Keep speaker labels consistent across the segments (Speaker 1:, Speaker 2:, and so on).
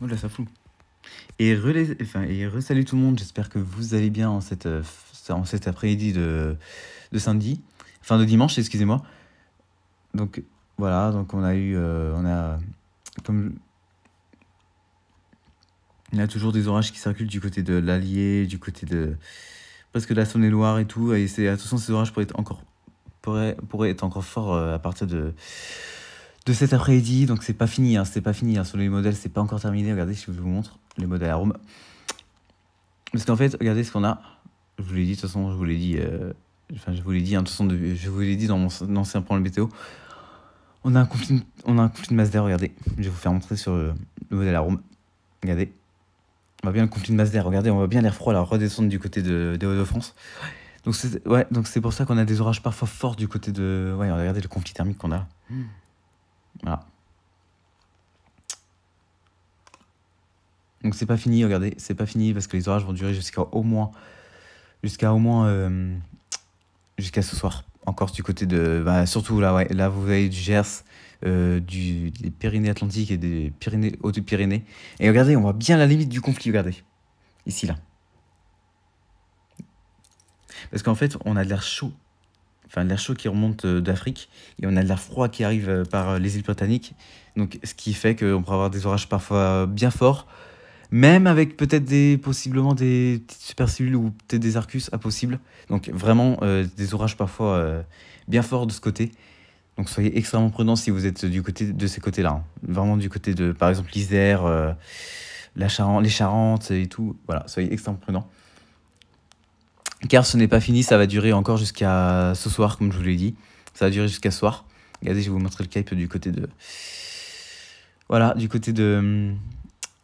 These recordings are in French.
Speaker 1: Oh là, ça floue. Et salut tout le monde, j'espère que vous allez bien en cet après-midi de samedi, enfin de dimanche, excusez-moi. Donc voilà, donc comme il y a toujours des orages qui circulent du côté de l'Allier, du côté de presque de la Saône-et-Loire et tout, et attention, ces orages pourraient être encore forts à partir de cet après-midi, donc c'est pas fini, sur les modèles, c'est pas encore terminé. Regardez, si je vous montre les modèles arômes. Parce qu'en fait, regardez ce qu'on a. Je vous l'ai dit, de toute façon, je vous l'ai dit, je vous l'ai dit, de toute façon, je vous l'ai dit dans mon ancien plan de météo. On a un conflit de masse d'air, regardez. Je vais vous faire montrer sur le modèle arôme. Regardez. On voit bien le conflit de masse d'air, regardez, on voit bien l'air froid là redescendre du côté des Hauts-de-France. Donc c'est pour ça qu'on a des orages parfois forts du côté de... Ouais, regardez le conflit thermique qu'on a. Voilà. Donc c'est pas fini, regardez, c'est pas fini parce que les orages vont durer jusqu'à au moins jusqu'à ce soir. Encore du côté de... Bah, surtout là, ouais, là vous avez du Gers, des Pyrénées-Atlantiques et des Hautes-Pyrénées. Et regardez, on voit bien la limite du conflit, regardez. Ici, là. Parce qu'en fait, on a de l'air chaud. Enfin, de l'air chaud qui remonte d'Afrique. Et on a de l'air froid qui arrive par les îles britanniques. Donc, ce qui fait qu'on pourra avoir des orages parfois bien forts. Même avec peut-être possiblement des petites supercellules ou peut-être des arcus impossibles. Donc vraiment des orages parfois bien forts de ce côté. Donc soyez extrêmement prudents si vous êtes du côté de ces côtés-là. Hein. Vraiment du côté de, par exemple, l'Isère, les Charentes et tout. Voilà, soyez extrêmement prudents. Car ce n'est pas fini, ça va durer encore jusqu'à ce soir, comme je vous l'ai dit. Ça va durer jusqu'à ce soir. Regardez, je vais vous montrer le cape du côté de... Voilà, du côté de...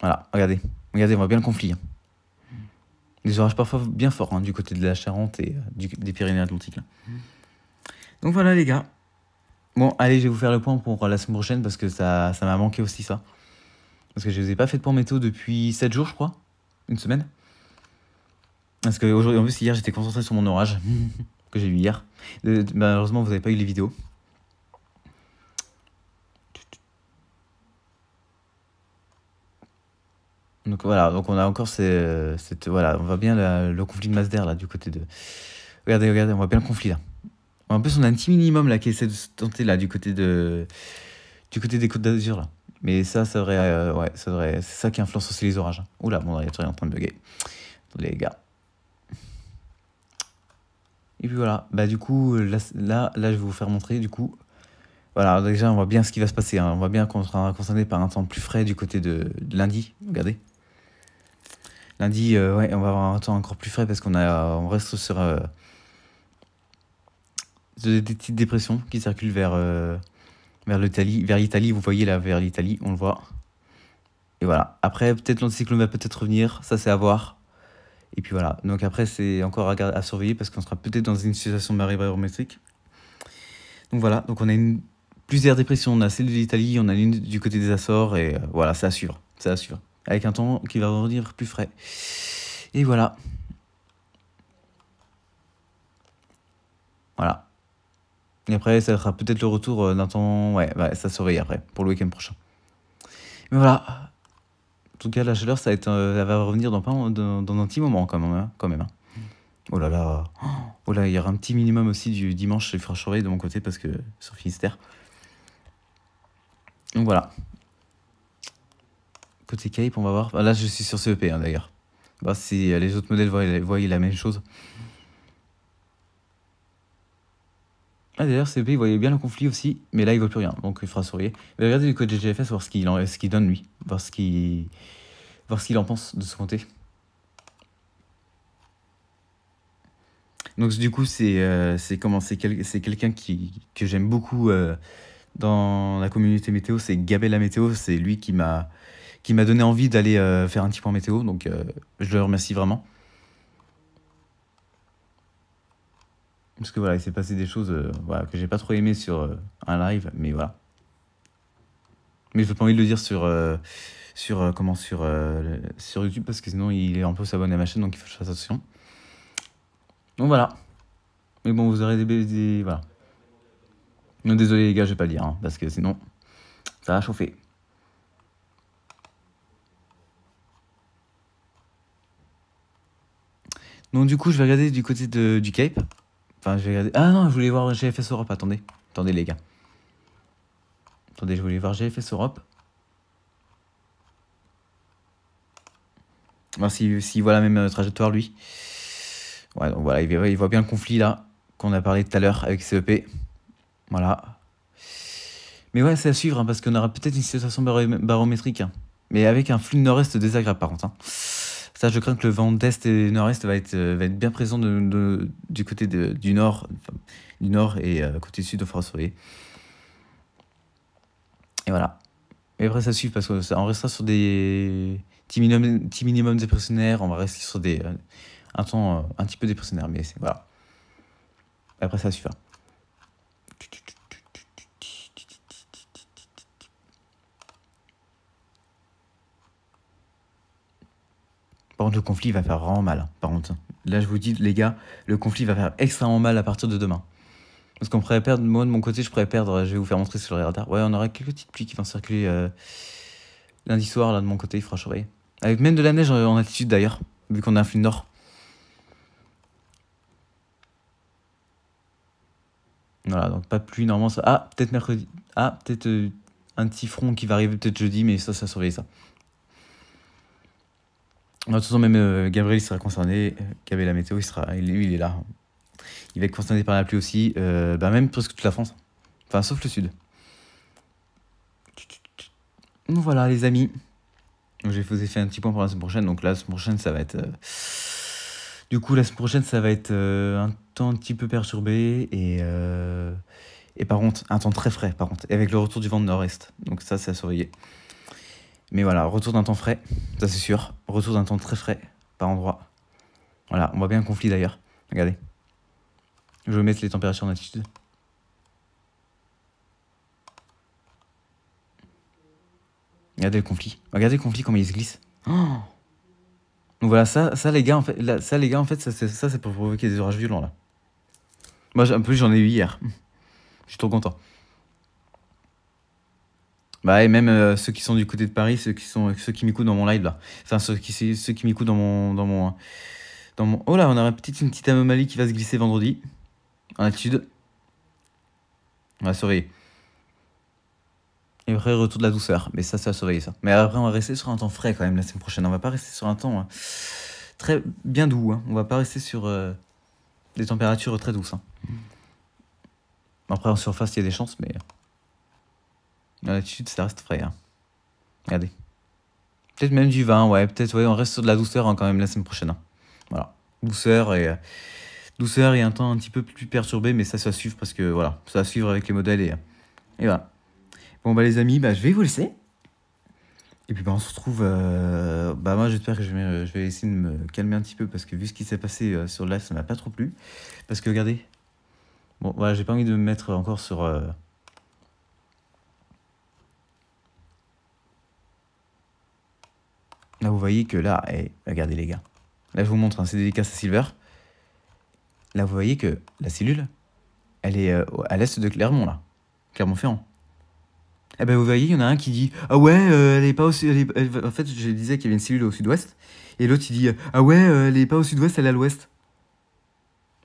Speaker 1: Voilà, regardez. Regardez, on voit bien le conflit. Hein. Des orages parfois bien forts hein, du côté de la Charente et des Pyrénées-Atlantiques. Donc voilà les gars. Bon, allez, je vais vous faire le point pour la semaine prochaine parce que ça m'a manqué aussi ça. Parce que je ne vous ai pas fait de point météo depuis 7 jours, je crois. Une semaine. Parce que aujourd'hui, en plus, hier, j'étais concentré sur mon orage que j'ai eu hier. Malheureusement, vous n'avez pas eu les vidéos. Donc voilà, donc on a encore voilà, on voit bien le conflit de masse d'air là du côté de... Regardez, on voit bien le conflit là. En plus, on a un petit minimum là qui essaie de se tenter là du côté des Côtes d'Azur là. Mais ça devrait, ouais, c'est ça qui influence aussi les orages. Oula, bon, il y a tout en train de bugger. Attendez les gars. Et puis voilà, bah du coup, là, je vais vous faire montrer du coup. Voilà, déjà on voit bien ce qui va se passer. Hein. On voit bien qu'on sera concerné par un temps plus frais du côté de lundi. Regardez. Lundi, ouais, on va avoir un temps encore plus frais parce on reste sur des petites dépressions qui circulent vers l'Italie. Vous voyez là, vers l'Italie, on le voit. Et voilà. Après, peut-être l'anticyclone va peut-être revenir, ça c'est à voir. Et puis voilà. Donc après, c'est encore à surveiller parce qu'on sera peut-être dans une situation de marée barométrique. Donc voilà. Donc on a plusieurs dépressions. On a celle de l'Italie, on a une du côté des Açores et voilà, c'est à suivre. C'est à suivre. Avec un temps qui va revenir plus frais. Et voilà. Voilà. Et après, ça sera peut-être le retour d'un temps... Ouais, ça surveille après, pour le week-end prochain. Mais voilà. En tout cas, la chaleur, ça va revenir dans un petit moment quand même. Hein. Oh là là. Oh là, il y aura un petit minimum aussi du dimanche, il faudra surveiller de mon côté parce que sur Finistère. Donc voilà. Côté Cape, on va voir. Là, je suis sur CEP hein, d'ailleurs. Bah, si les autres modèles voient la même chose. Ah d'ailleurs, CEP, il voyait bien le conflit aussi, mais là, il ne voit plus rien, donc il fera surveiller. Mais regardez du côté GFS, voir ce qu'il donne lui, voir ce qu'il en pense de ce côté. Donc du coup, c'est quelqu'un que j'aime beaucoup dans la communauté météo, c'est Gabel la météo, c'est lui qui m'a donné envie d'aller faire un petit point météo, donc je le remercie vraiment. Parce que voilà, il s'est passé des choses voilà, que j'ai pas trop aimé sur un live, mais voilà. Mais j'ai pas envie de le dire sur YouTube parce que sinon il est un peu s'abonner à ma chaîne, donc il faut que je fasse attention. Donc voilà. Mais bon, vous aurez des voilà. Non, désolé les gars, je vais pas le dire, hein, parce que sinon ça va chauffer. Donc du coup, je vais regarder du côté du Cape. Enfin, je vais regarder... Ah non, je voulais voir GFS Europe, attendez. Attendez les gars. Attendez, je voulais voir GFS Europe. Voir s'il voit la même trajectoire, lui. Ouais, donc voilà, il voit bien le conflit, là, qu'on a parlé tout à l'heure avec CEP. Voilà. Mais ouais, c'est à suivre, hein, parce qu'on aura peut-être une situation barométrique. Hein. Mais avec un flux nord-est désagréable, par contre. Hein. Ça, je crains que le vent d'est et nord-est va être bien présent du côté du nord et côté sud de Forest-Fourier. Et voilà. Et après, ça suit parce qu'on restera sur des petits minimums dépressionnaires. On va rester sur un temps un petit peu dépressionnaire, mais voilà. Après, ça suffira. Par contre, le conflit va faire vraiment mal. Par contre, là, je vous dis, les gars, le conflit va faire extrêmement mal à partir de demain. Parce qu'on pourrait perdre, moi de mon côté, je pourrais perdre, je vais vous faire montrer sur le radar. Ouais, on aura quelques petites pluies qui vont circuler lundi soir, là, de mon côté, il fera surveiller. Avec même de la neige en altitude d'ailleurs, vu qu'on a un flux nord. Voilà, donc pas de pluie, normalement ça... Ah, peut-être mercredi. Ah, peut-être un petit front qui va arriver peut-être jeudi, mais ça surveille ça. De toute façon, même Gabriel il sera concerné. Gabriel la météo, lui, il est là. Il va être concerné par la pluie aussi. Même presque toute la France. Enfin, sauf le sud. Donc voilà, les amis. Je vous ai fait un petit point pour la semaine prochaine. Donc la semaine prochaine, ça va être... Du coup, la semaine prochaine, ça va être un temps un petit peu perturbé. Et par contre, un temps très frais, par contre. Et avec le retour du vent de nord-est. Donc ça, c'est à surveiller. Mais voilà, retour d'un temps frais, ça c'est sûr. Retour d'un temps très frais, par endroit. Voilà, on voit bien le conflit d'ailleurs. Regardez. Je vais mettre les températures en altitude. Regardez le conflit. Regardez le conflit, comment il se glisse. Oh. Donc voilà, ça les gars, en fait, ça c'est pour provoquer des orages violents là. Moi, un peu, j'en ai eu hier. Je suis trop content. Bah et même ceux qui sont du côté de Paris, ceux qui m'écoutent dans mon live là. Enfin ceux qui m'écoutent dans mon. Oh là, on a une petite anomalie qui va se glisser vendredi. En altitude. On va surveiller. Et après retour de la douceur. Mais ça va surveiller ça. Mais après on va rester sur un temps frais quand même la semaine prochaine. On va pas rester sur un temps très bien doux. Hein. On va pas rester sur des températures très douces. Hein. Après en surface il y a des chances, mais en altitude ça reste frais. Hein. Regardez. Peut-être même du vin, ouais. Peut-être, ouais, on reste sur de la douceur hein, quand même la semaine prochaine. Hein. Voilà. Douceur et un temps un petit peu plus perturbé, mais ça va suivre parce que voilà, ça va suivre avec les modèles et voilà. Bon, bah les amis, je vais vous laisser. Et puis, on se retrouve. Moi, j'espère que je vais essayer de me calmer un petit peu parce que vu ce qui s'est passé sur le live, ça m'a pas trop plu. Parce que regardez. Bon, voilà, j'ai pas envie de me mettre encore sur. Là, vous voyez que là, regardez les gars. Là, je vous montre, hein, c'est dédicace à Silver. Là, vous voyez que la cellule, elle est à l'est de Clermont, là. Clermont-Ferrand. Eh ben, vous voyez, il y en a un qui dit « Ah ouais, elle est pas au sud... » En fait, je disais qu'il y avait une cellule au sud-ouest. Et l'autre, il dit « Ah ouais, elle est pas au sud-ouest, elle est à l'ouest. »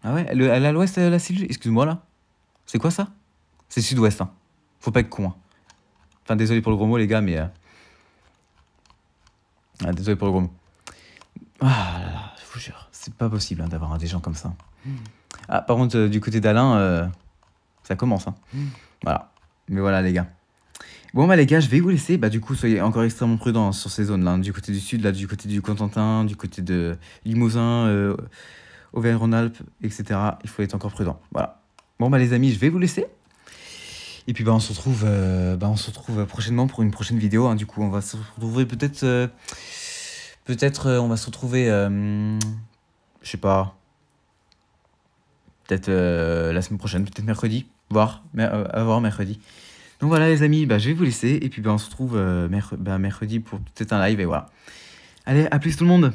Speaker 1: Ah ouais, elle est à l'ouest, la cellule? Excuse-moi, là. C'est quoi, ça? C'est sud-ouest, hein. Faut pas être con, hein. Enfin, désolé pour le gros mot, les gars, mais... désolé pour le gros mot. Ah là là, je vous jure, c'est pas possible hein, d'avoir des gens comme ça. Ah, par contre, du côté d'Alain, ça commence. Hein. Voilà. Mais voilà, les gars. Bon, les gars, je vais vous laisser. Du coup, soyez encore extrêmement prudents sur ces zones-là. Hein, du côté du sud, là, du côté du Cotentin, du côté de Limousin, Auvergne-Rhône-Alpes, etc. Il faut être encore prudent. Voilà. Bon, les amis, je vais vous laisser. Et puis, on se retrouve prochainement pour une prochaine vidéo. Hein. Du coup, on va se retrouver peut-être... on va se retrouver, je sais pas, peut-être la semaine prochaine, peut-être mercredi, voire mercredi. Donc voilà les amis, je vais vous laisser et puis on se retrouve mercredi pour peut-être un live et voilà. Allez, à plus tout le monde.